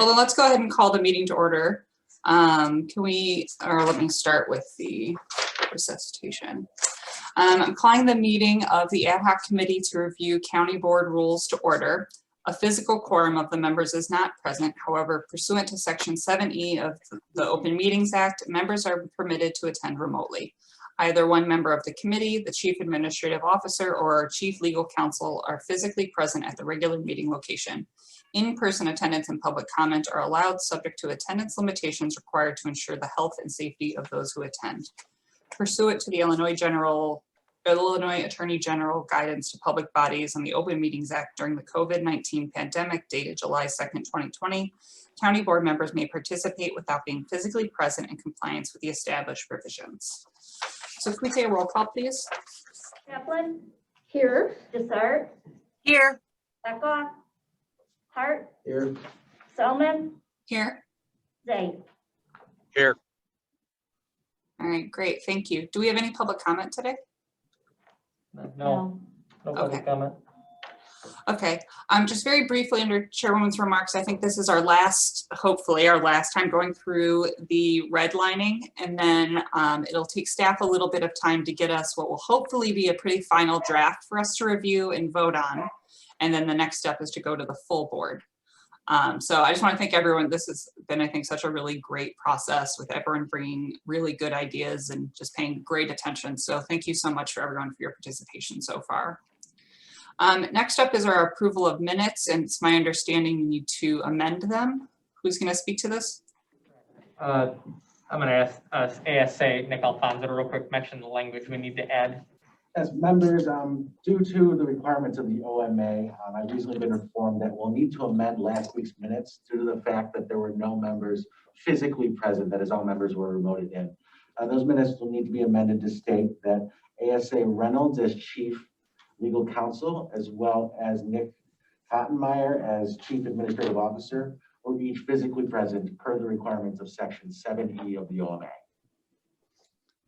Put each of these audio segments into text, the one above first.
well then let's go ahead and call the meeting to order. Let me start with the resuscitation. I'm calling the meeting of the ad hoc committee to review county board rules to order. A physical quorum of the members is not present. However, pursuant to section 7E of the Open Meetings Act, members are permitted to attend remotely. Either one member of the committee, the chief administrative officer, or our chief legal counsel are physically present at the regular meeting location. In-person attendance and public comment are allowed, subject to attendance limitations required to ensure the health and safety of those who attend. Pursuant to the Illinois Attorney General guidance to public bodies and the Open Meetings Act during the COVID-19 pandemic dated July 2nd, 2020, county board members may participate without being physically present in compliance with the established provisions. So can we take a roll call, please? Kaplan? Here. Desart? Here. Beckhoff? Hart? Here. Selman? Here. Zay? Here. All right, great, thank you. Do we have any public comment today? No public Okay. comment. Okay, just very briefly under Chairwoman's remarks, I think this is our last, hopefully our last time going through the redlining, and then it'll take staff a little bit of time to get us what will hopefully be a pretty final draft for us to review and vote on. And then the next step is to go to the full board. So I just want to thank everyone. This has been, I think, such a really great process with everyone bringing really good ideas and just paying great attention. So thank you so much for everyone for your participation so far. Next up is our approval of minutes, and it's my understanding you need to amend them. Who's going to speak to this? I'm going to ask ASA Nick Alfonso to real quick mention the language we need to add. As members, due to the requirements of the OMA, I've recently been informed that we'll need to amend last week's minutes due to the fact that there were no members physically present, that is, all members were remoted in. Those minutes will need to be amended to state that ASA Reynolds as chief legal counsel, as well as Nick Hottenmeyer as chief administrative officer, were each physically present per the requirements of section 7E of the OMA.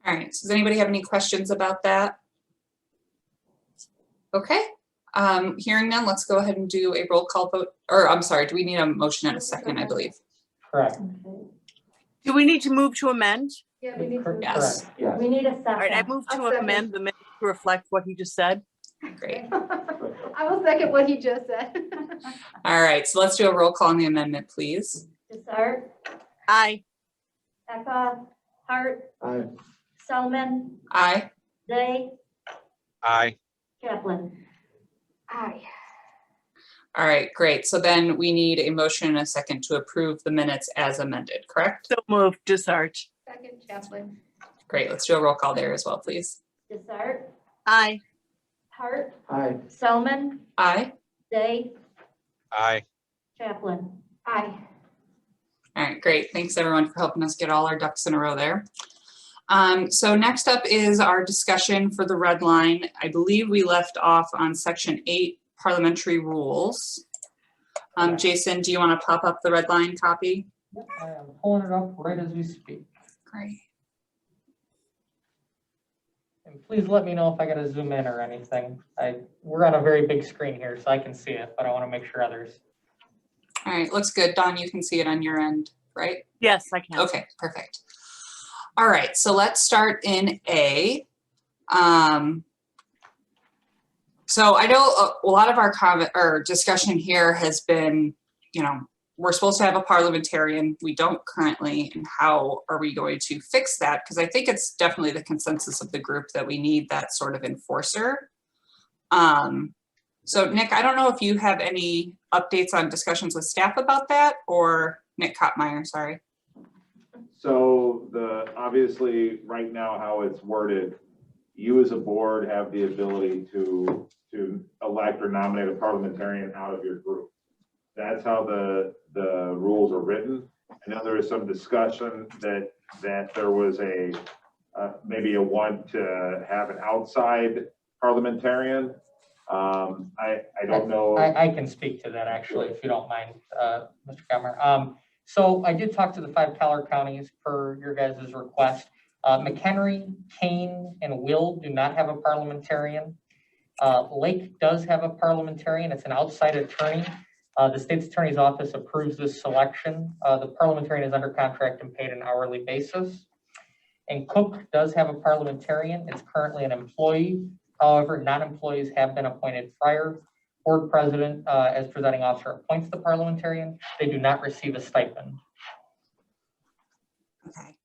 All right, so does anybody have any questions about that? Okay, hearing none, let's go ahead and do a roll call vote, or I'm sorry, do we need a motion in a second, I believe? Correct. Do we need to move to amend? Yeah, we need to. Yes. Correct. Yes. We need a second. All right, I move to I'll second. amend the minutes to reflect what he just said. Great. I will second what he just said. All right, so let's do a roll call on the amendment, please. Desart? Aye. Beckhoff? Hart? Aye. Selman? Aye. Zay? Aye. Kaplan? Aye. All right, great. So then we need a motion and a second to approve the minutes as amended, correct? So moved, Desart. Second, Chaplin. Great, let's do a roll call there as well, please. Desart? Aye. Hart? Aye. Selman? Aye. Zay? Aye. Kaplan? Aye. All right, great. Thanks everyone for helping us get all our ducks in a row there. So next up is our discussion for the red line. I believe we left off on section 8, parliamentary rules. Jason, do you want to pop up the red line copy? I am pulling it up right as we speak. Great. And please let me know if I got to zoom in or anything. We're on a very big screen here, so I can see it, but I want to make sure others. All right, looks good. Dawn, you can see it on your end, right? Yes, I can. Okay, perfect. All right, so let's start in A. So I know a lot of our comment or discussion here has been, you know, we're supposed to have a parliamentarian. We don't currently, and how are we going to fix that? Because I think it's definitely the consensus of the group that we need that sort of enforcer. So Nick, I don't know if you have any updates on discussions with staff about that, or Nick Kottmeyer, sorry. So obviously right now how it's worded, you as a board have the ability to elect or nominate a parliamentarian out of your group. That's how the rules are written. I know there was some discussion that there was maybe a want to have an outside parliamentarian. I don't know. I can speak to that actually, if you don't mind, Mr. Kammer. So I did talk to the 5 Keller counties per your guys' request. McHenry, Kane, and Will do not have a parliamentarian. Lake does have a parliamentarian. It's an outside attorney. The state's attorney's office approves this selection. The parliamentarian is under contract and paid an hourly basis. And Cook does have a parliamentarian. It's currently an employee. However, non-employees have been appointed prior. Board president, as presiding officer, appoints the parliamentarian. They do not receive a stipend. Okay.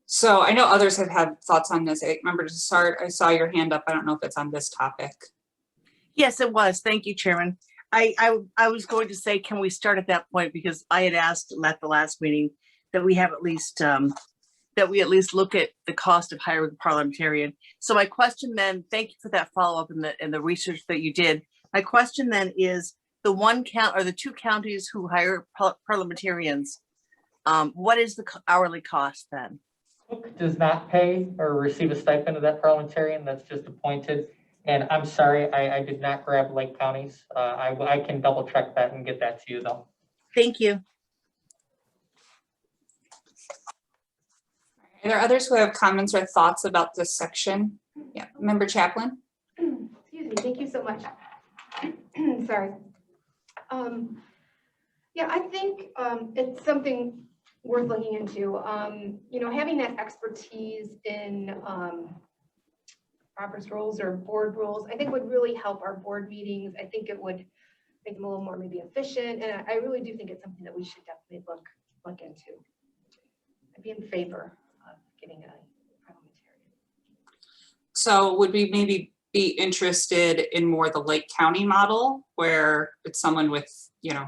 So I know others have had thoughts on this. Member Desart, I saw your hand up. I don't know if it's on this topic. Yes, it was. Thank you, Chairman. I was going to say, can we start at that point? Because I had asked at the last meeting that we have at least, that we at least look at the cost of hiring a parliamentarian. So my question then, thank you for that follow-up and the research that you did. My question then is, the one count or the two counties who hire parliamentarians, what is the hourly cost then? Cook does not pay or receive a stipend of that parliamentarian. That's just appointed. And I'm sorry, I did not grab Lake counties. I can double check that and get that to you though. Thank you. Are there others who have comments or thoughts about this section? Yeah, Member Chaplin. Excuse me, thank you so much. Sorry. Yeah, I think it's something worth looking into. You know, having that expertise in Robert's rules or board rules, I think would really help our board meetings. I think it would make them a little more maybe efficient. And I really do think it's something that we should definitely look into. I'd be in favor of getting a parliamentarian. So would we maybe be interested in more the Lake County model where it's someone with, you know,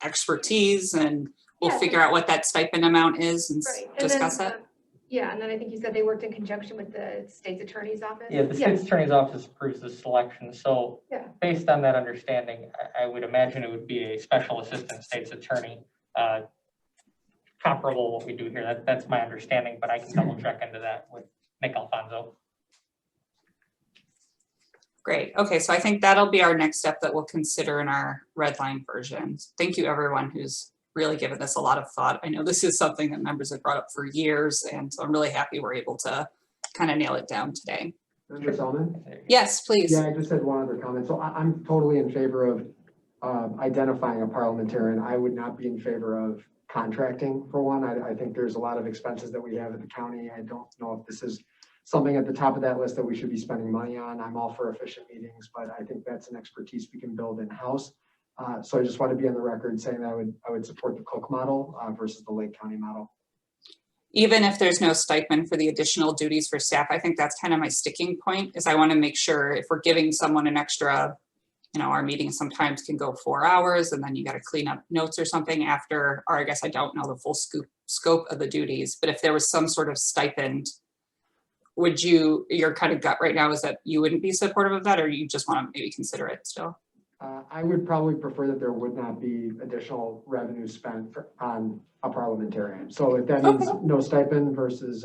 expertise and we'll Yeah, figure out what that stipend amount is and Right. And discuss then, it? Yeah, and then I think you said they worked in conjunction with the state's attorney's office? Yeah, the state's attorney's office approves the selection. So Yeah. based on that understanding, I would imagine it would be a special assistant state's attorney, comparable to what we do here. That's my understanding, but I can double check into that with Nick Alfonso. Great. Okay, so I think that'll be our next step that we'll consider in our red line version. Thank you everyone who's really given this a lot of thought. I know this is something that members have brought up for years, and so I'm really happy we're able to kind of nail it down today. Member Selman? Yes, please. Yeah, I just had one other comment. So I'm totally in favor of identifying a parliamentarian. I would not be in favor of contracting for one. I think there's a lot of expenses that we have at the county. I don't know if this is something at the top of that list that we should be spending money on. I'm all for efficient meetings, but I think that's an expertise we can build in-house. So I just want to be on the record saying that I would support the Cook model versus the Lake County model. Even if there's no stipend for the additional duties for staff, I think that's kind of my sticking point is I want to make sure if we're giving someone an extra, you know, our meetings sometimes can go 4 hours and then you got to clean up notes or something after, or I guess I don't know the full scope of the duties, but if there was some sort of stipend, would you, your kind of gut right now is that you wouldn't be supportive of that or you just want to maybe consider it still? I would probably prefer that there would not be additional revenue spent on a parliamentarian. So if that means no stipend versus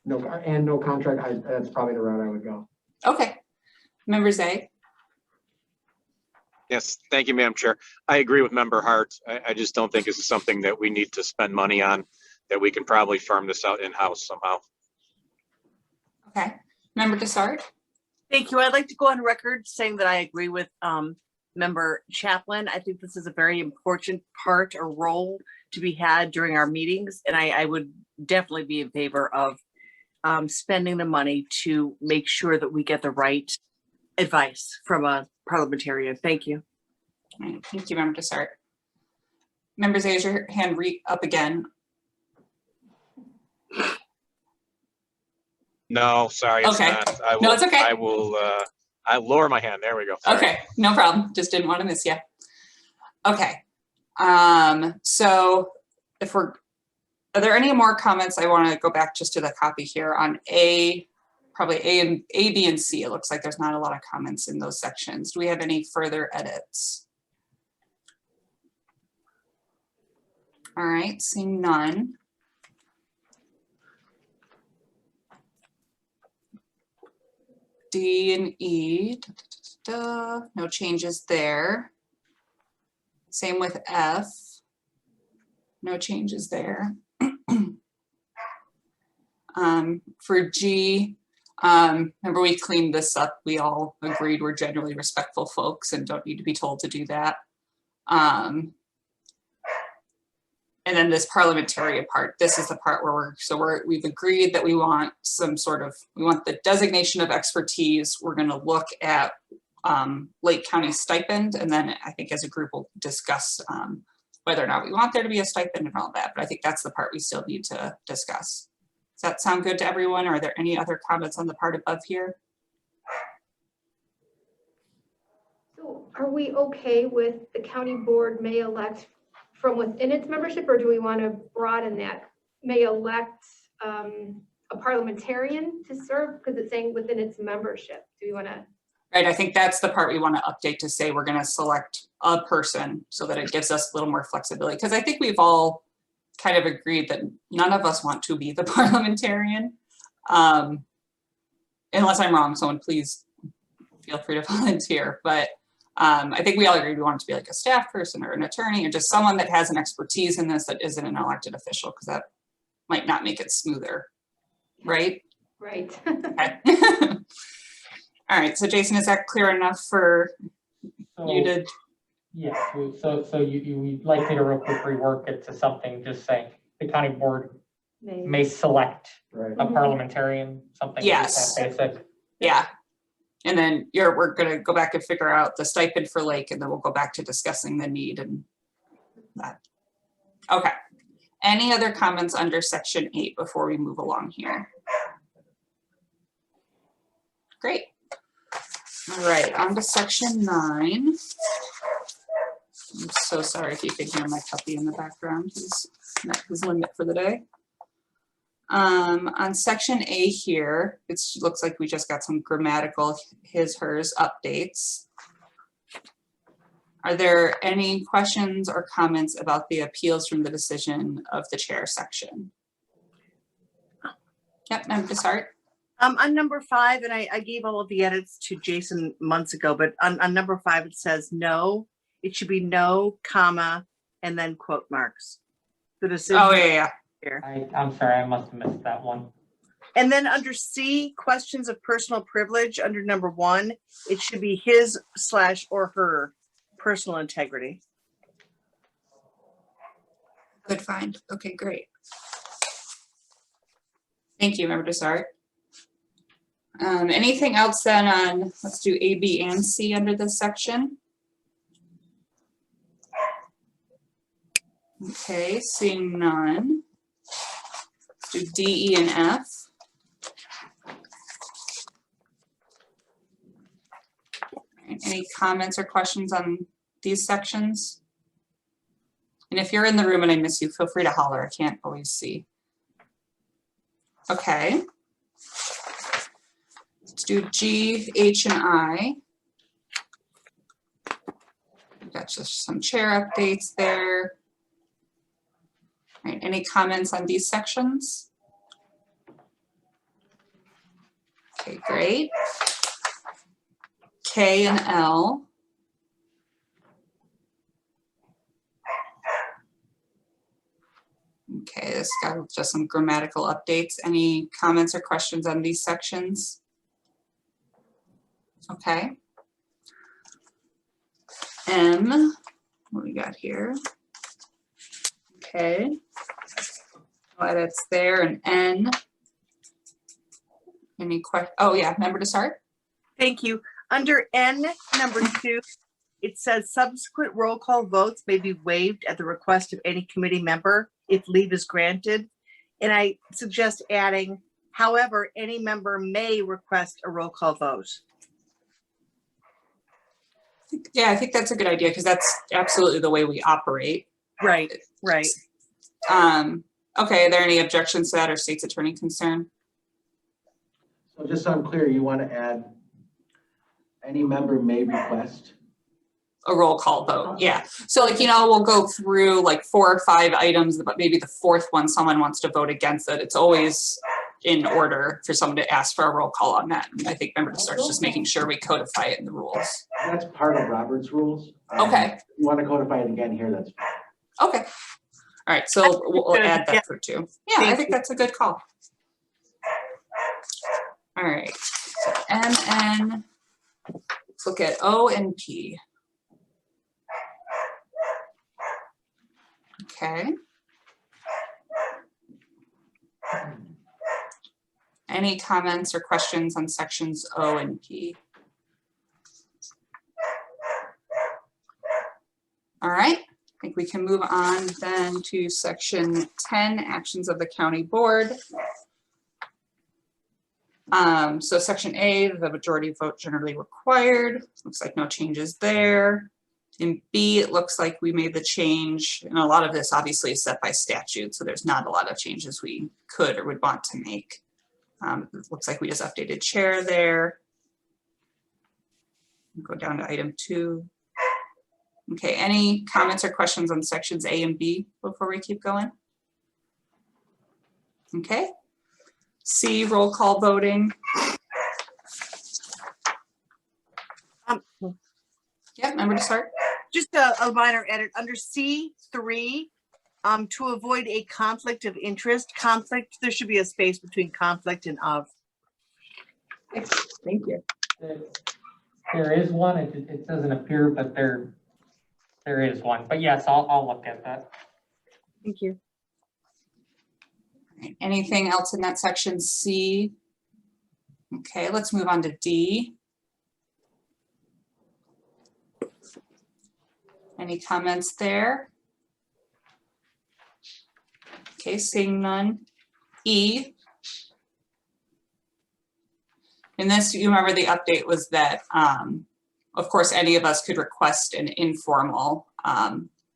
no contract, that's probably the route I would go. Okay. Member Zay? Yes, thank you, Madam Chair. I agree with Member Hart. I just don't think this is something that we need to spend money on, that we can probably farm this out in-house somehow. Okay. Member Desart? Thank you. I'd like to go on record saying that I agree with Member Chaplin. I think this is a very important part or role to be had during our meetings. And I would definitely be in favor of spending the money to make sure that we get the right advice from a parliamentarian. Thank you. All right. Thank you, Member Desart. Member Zay, is your hand up again? No, sorry, it's Okay. not. I will, No, it's okay. I'll lower my hand. There we go. Sorry. Okay, no problem. Just didn't want to miss you. Okay. So if are there any more comments? I want to go back just to the copy here on probably A, B, and C. It looks like there's not a lot of comments in those sections. Do we have any further edits? All right, seeing none. D and E, no changes there. Same with F, no changes there. For G, Remember we cleaned this up. We all agreed we're generally respectful folks and don't need to be told to do that. And then this parliamentarian part, this is the part where we've agreed that we want we want the designation of expertise. We're going to look at Lake County stipend, and then I think as a group we'll discuss whether or not we want there to be a stipend and all that, but I think that's the part we still need to discuss. Does that sound good to everyone? Or are there any other comments on the part above here? So are we okay with the county board may elect from within its membership, or do we want to broaden that? May elect a parliamentarian to serve, because it's saying within its membership. Do we want to? Right, I think that's the part we want to update to say we're going to select a person so that it gives us a little more flexibility. Because I think we've all kind of agreed that none of us want to be the parliamentarian. Unless I'm wrong, someone please feel free to volunteer. But I think we all agreed we want it to be like a staff person or an attorney or just someone that has an expertise in this that isn't an elected official, because that might not make it smoother, right? Right. Okay. All right, so Jason, is that clear enough for you to? Yes, so you'd like me to real quick rework it to something, just saying the county board may select Right. a parliamentarian, something Yes. that basic. Yeah. And then we're gonna go back and figure out the stipend for Lake, and then we'll go back to discussing the need and that. Okay. Any other comments under section 8 before we move along here? Great. All right, on to section 9. I'm so sorry if you can hear my puppy in the background. He's met his limit for the day. On section A here, it looks like we just got some grammatical his/hers updates. Are there any questions or comments about the appeals from the decision of the chair section? Yep, I'm to start. On number 5, and I gave all of the edits to Jason months ago, but on number 5, it says no. It should be no, comma, and then quote marks. The decision. Oh, yeah. Here. I'm sorry, I must have missed that one. And then under C, questions of personal privilege, under number 1, it should be his/or her personal integrity. Good find. Okay, great. Thank you, Member Dessart. Anything else then on, let's do A, B, and C under this section. Okay, seeing none. Let's do D, E, and F. Any comments or questions on these sections? And if you're in the room and I miss you, feel free to holler. I can't always see. Okay. Let's do G, H, and I. We've got just some chair updates there. All right, any comments on these sections? Okay, great. K and L. Okay, this got just some grammatical updates. Any comments or questions on these sections? Okay. M, what we got here? Okay. No edits there, and N. Any questions? Oh yeah, member to start? Thank you. Under N, number 2, it says subsequent roll call votes may be waived at the request of any committee member if leave is granted. And I suggest adding, however, any member may request a roll call vote. Yeah, I think that's a good idea because that's absolutely the way we operate. Right, right. Okay, are there any objections to that or state's attorney concern? So just so I'm clear, you want to add any member may request? A roll call vote, yeah. So like, you know, we'll go through like 4 or 5 items, but maybe the 4th one, someone wants to vote against it. It's always in order for someone to ask for a roll call on that. And I think member to start just making sure we codify it in the rules. That's part of Robert's rules. Okay. If you want to codify it again here, that's fine. Okay. All right, so we'll add that for 2. Yeah, I think that's a good call. All right, so MN, let's look at O and P. Okay. Any comments or questions on sections O and P? All right, I think we can move on then to section 10, actions of the county board. So section A, the majority vote generally required. Looks like no changes there. In B, it looks like we made the change, and a lot of this obviously is set by statute, so there's not a lot of changes we could or would want to make. It looks like we just updated chair there. Go down to item 2. Okay, any comments or questions on sections A and B before we keep going? Okay. C, roll call voting. Yeah, member to start. Just a minor edit under C3, to avoid a conflict of interest, there should be a space between conflict and of. Thank you. There is one, it doesn't appear, but there is one, but yes, I'll look at that. Thank you. Anything else in that section C? Okay, let's move on to D. Any comments there? Okay, seeing none. E. In this, you remember the update was that, of course, any of us could request an informal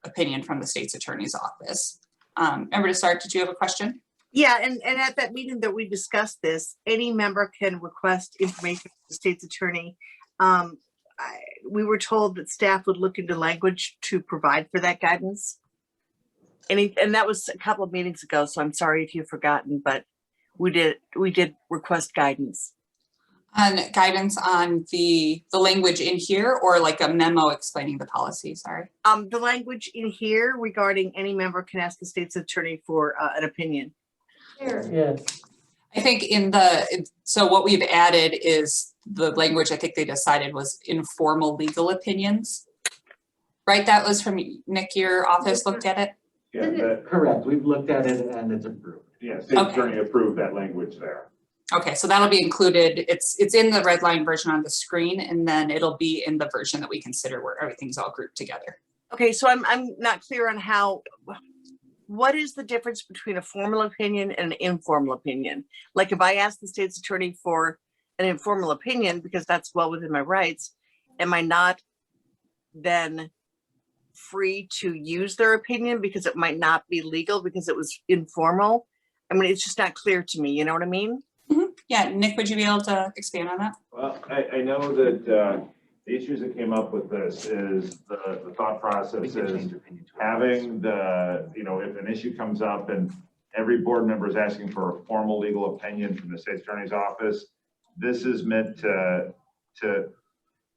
opinion from the state's attorney's office. Member to start, did you have a question? Yeah, and at that meeting that we discussed this, any member can request information from the state's attorney. We were told that staff would look into language to provide for that guidance. And that was a couple of meetings ago, so I'm sorry if you've forgotten, but we did request guidance. And guidance on the language in here, or like a memo explaining the policy, sorry? The language in here regarding any member can ask the state's attorney for an opinion. Chair, Yes. I think so what we've added is the language I think they decided was informal legal opinions. Right, that was from Nick, your office looked at it? Yeah, that, Correct, we've looked at it and it's approved. yeah, state Okay. attorney approved that language there. Okay, so that'll be included. It's in the red line version on the screen, and then it'll be in the version that we consider where everything's all grouped together. Okay, so I'm not clear on what is the difference between a formal opinion and an informal opinion? Like if I ask the state's attorney for an informal opinion, because that's well within my rights, am I not then free to use their opinion because it might not be legal because it was informal? I mean, it's just not clear to me, you know what I mean? Mm-hmm. Yeah, Nick, would you be able to expand on that? Well, I know that the issues that came up with this is the thought process We can is change opinion to having if an issue comes up and every board member is asking for a formal legal opinion from the state attorney's office, this is meant to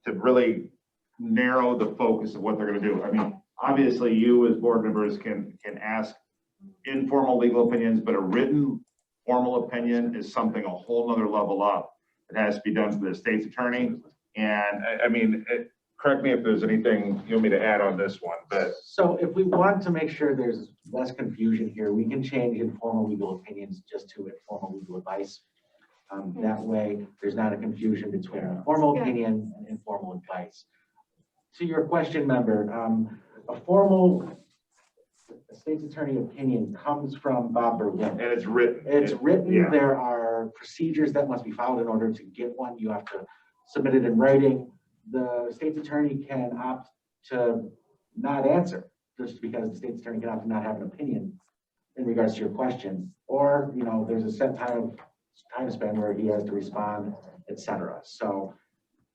really narrow the focus of what they're going to do. I mean, obviously you as board members can ask informal legal opinions, but a written formal opinion is something a whole nother level up. It has to be done for the state's attorney. And I mean, correct me if there's anything you want me to add on this one, but. So if we want to make sure there's less confusion here, we can change informal legal opinions just to informal legal advice. That way, there's not a confusion between a formal opinion and informal advice. To your question, member, a formal state's attorney opinion comes from Bob Berlin. And it's written. It's written. Yeah. There are procedures that must be followed in order to get one. You have to submit it in writing. The state's attorney can opt to not answer just because the state's attorney can opt to not have an opinion in regards to your question. Or, there's a set time span where he has to respond, etc. So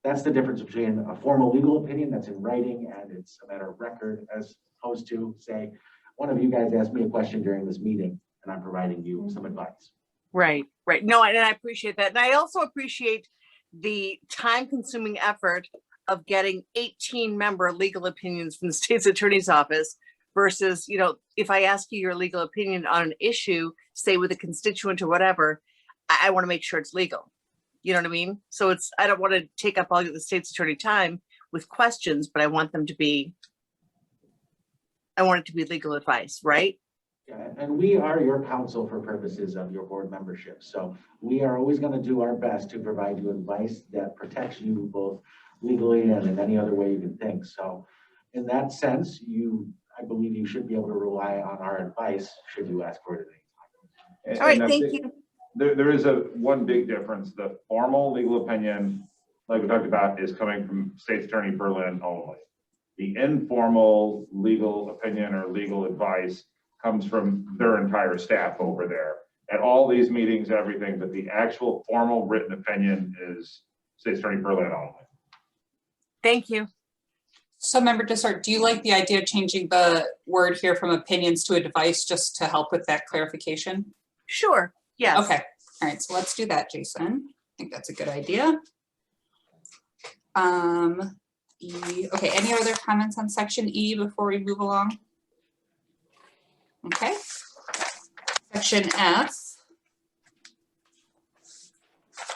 that's the difference between a formal legal opinion that's in writing and it's a matter of record, as opposed to, say, one of you guys asked me a question during this meeting and I'm providing you some advice. Right. No, and I appreciate that. And I also appreciate the time-consuming effort of getting 18-member legal opinions from the state's attorney's office versus, if I ask you your legal opinion on an issue, say with a constituent or whatever, I want to make sure it's legal. You know what I mean? So I don't want to take up all the state's attorney time with questions, but I want it to be legal advice, right? Yeah, and we are your counsel for purposes of your board membership. So we are always going to do our best to provide you advice that protects you both legally and in any other way you can think. So in that sense, I believe you should be able to rely on our advice should you ask for it at any time. All right, And I thank think you. There is one big difference. The formal legal opinion, like we talked about, is coming from State's Attorney Berlin only. The informal legal opinion or legal advice comes from their entire staff over there. At all these meetings, everything, but the actual formal written opinion is State's Attorney Berlin only. Thank you. So Member Dysart, do you like the idea of changing the word here from opinions to advice just to help with that clarification? Sure. Yes. Okay, all right, so let's do that, Jason. I think that's a good idea. Okay, any other comments on section E before we move along? Okay. Section F.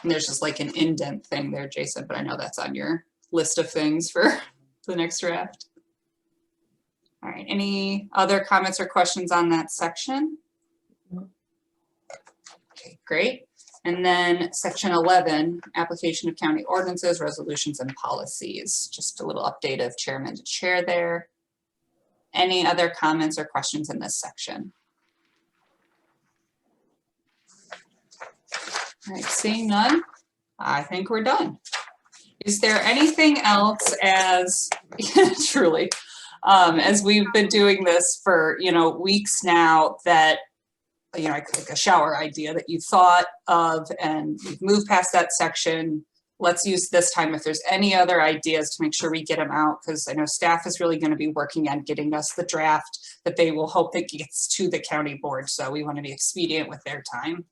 And there's just like an indent thing there, Jason, but I know that's on your list of things for the next draft. All right, any other comments or questions on that section? Okay, great. And then section 11, application of county ordinances, resolutions, and policies. Just a little update of chairman to chair there. Any other comments or questions in this section? All right, seeing none, I think we're done. Is there anything else as, truly, as we've been doing this for, weeks now that, like a shower idea that you thought of and we've moved past that section? Let's use this time if there's any other ideas to make sure we get them out, because I know staff is really going to be working on getting us the draft that they will hope that gets to the county board. So we want to be expedient with their time.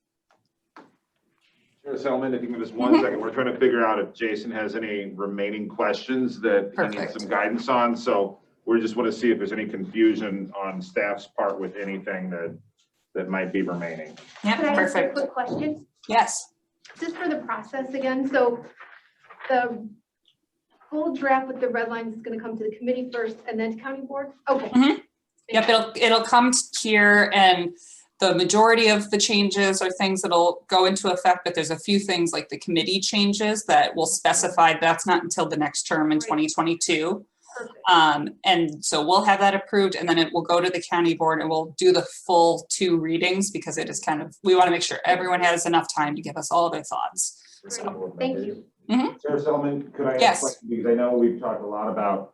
Chair Selman, if you can give us 1 second, we're trying to figure out if Jason has any remaining questions that he needs Perfect. some guidance on. So we just want to see if there's any confusion on staff's part with anything that might be remaining. Yeah, Could I ask a perfect. quick question? Yes. Just for the process again, so the full draft with the red lines is gonna come to the committee first and then to county board? Okay. Mhm. Yep, it'll come here, and the majority of the changes are things that'll go into effect, but there's a few things like the committee changes that will specify that's not until the next term in Right. 2022. Perfect. And so we'll have that approved, and then it will go to the county board, and we'll do the full 2 readings because it is we want to make sure everyone has enough time to give us all their thoughts. So, Thank you. Chair Selman, could I ask Yes. a question? Because I know we've talked a lot about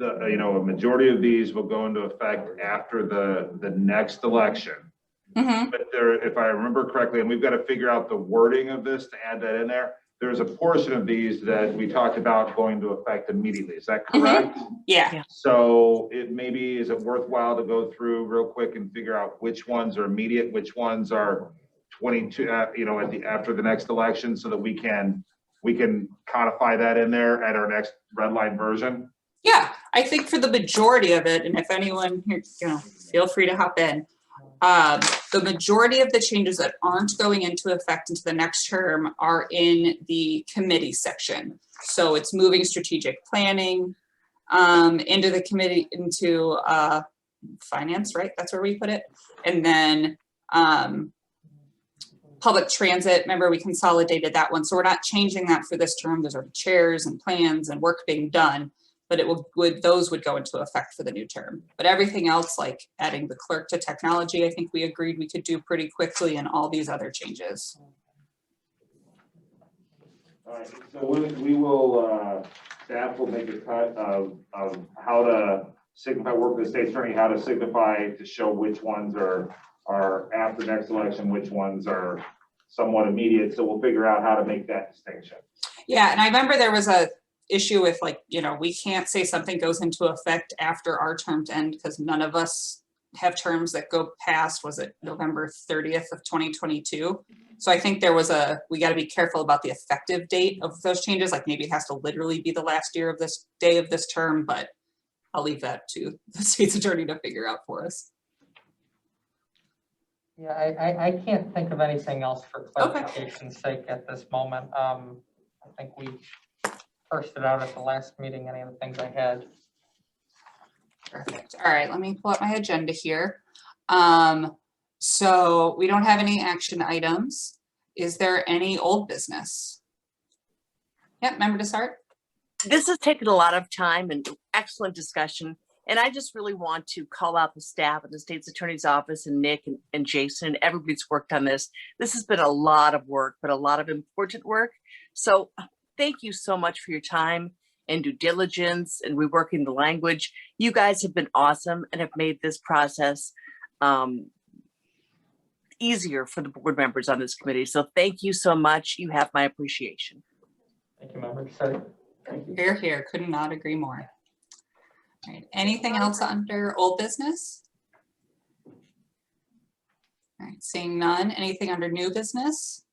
a majority of these will go into effect after the next election. mhm. But there, if I remember correctly, and we've got to figure out the wording of this to add that in there, there's a portion of these that we talked about going to effect immediately. Is that correct? Yeah, So is it worthwhile to go through real quick and figure out which ones are immediate, which ones are 22, after the next election, so that we can codify that in there at our next red line version? yeah, I think for the majority of it, and if anyone here, feel free to hop in. The majority of the changes that aren't going into effect into the next term are in the committee section. So it's moving strategic planning into the committee, into finance, right? That's where we put it. And then public transit, remember we consolidated that one. So we're not changing that for this term. Those are chairs and plans and work being done. But those would go into effect for the new term. But everything else, like adding the clerk to technology, I think we agreed we could do pretty quickly, and all these other changes. All right, so we will, staff will make a cut of how to signify, work with the state attorney, how to signify to show which ones are after next election, which ones are somewhat immediate. So we'll figure out how to make that distinction. Yeah, and I remember there was a issue with we can't say something goes into effect after our terms end because none of us have terms that go past, was it November 30th of 2022? So I think we got to be careful about the effective date of those changes. Like maybe it has to literally be the last year of this day of this term, but I'll leave that to the state's attorney to figure out for us. Yeah, I can't think of anything else for clarification's sake at this moment. I think we parsed it out at the last meeting, any of the things I had. Perfect. All right, let me pull up my agenda here. So we don't have any action items. Is there any old business? Yep, member to start. This has taken a lot of time and excellent discussion. And I just really want to call out the staff at the State's Attorney's Office and Nick and Jason and everybody's worked on this. This has been a lot of work, but a lot of important work. So thank you so much for your time and due diligence and reworking the language. You guys have been awesome and have made this process easier for the board members on this committee. So thank you so much. You have my appreciation. Thank you, member. Sorry. Thank you. Here, here, could not agree more. All right, anything else under old business? All right, seeing none. Anything under new business?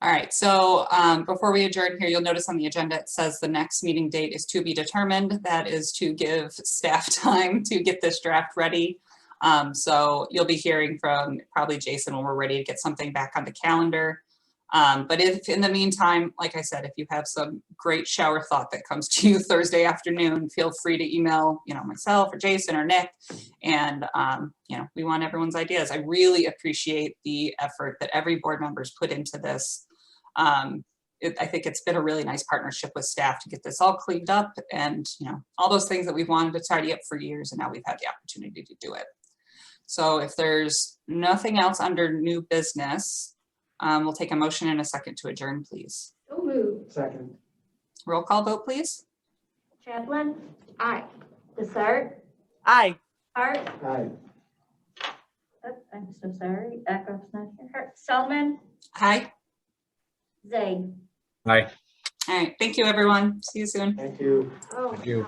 All right, so before we adjourn here, you'll notice on the agenda, it says the next meeting date is to be determined. That is to give staff time to get this draft ready. So you'll be hearing from probably Jason when we're ready to get something back on the calendar. But if in the meantime, like I said, if you have some great shower thought that comes to you Thursday afternoon, feel free to email, myself or Jason or Nick. And, we want everyone's ideas. I really appreciate the effort that every board member's put into this. I think it's been a really nice partnership with staff to get this all cleaned up and, all those things that we've wanted to tidy up for years, and now we've had the opportunity to do it. So if there's nothing else under new business, we'll take a motion in a second to adjourn, please. So moved. Second. Roll call vote, please. Chaplin, Aye. Desart, Aye. Hart, Aye. oh, I'm so sorry, Eckroff's not here. Hart, Selman, Aye. Zay. Aye. All right, thank you, everyone. See you soon. Thank you. Oh. Thank you.